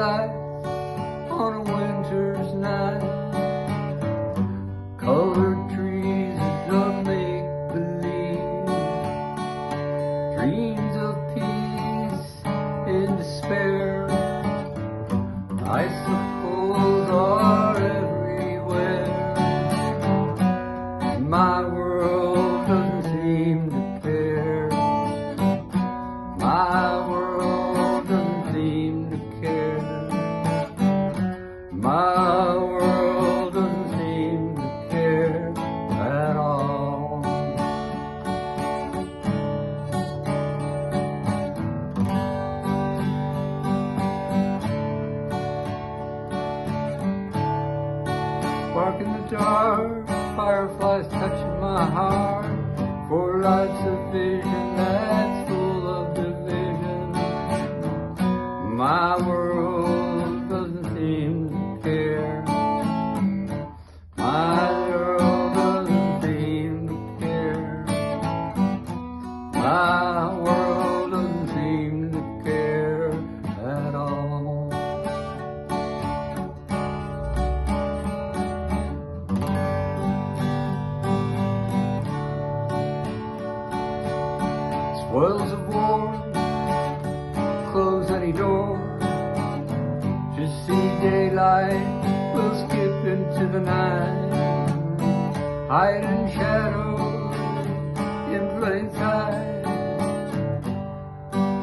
lights on a winter's night, colored trees of make-believe, dreams of peace and despair, I suppose are everywhere. My world doesn't seem to care. My world doesn't seem to care. My world doesn't seem to care at all. Spark in the dark, fireflies touching my heart, for life's a vision that's full of division. My world doesn't seem to care. My world doesn't seem to care. My world doesn't seem to care at all. Spoils of war, close any door. Just see daylight, we'll skip into the night. Hide in shadows, in plain sight.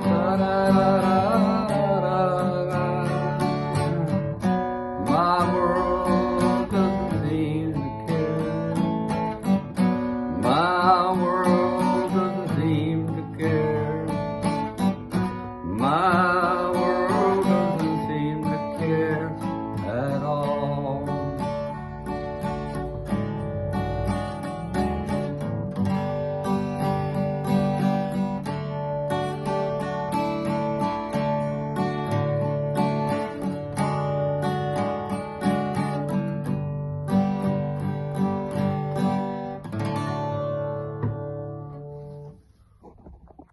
Da-da-da-da-da-da. My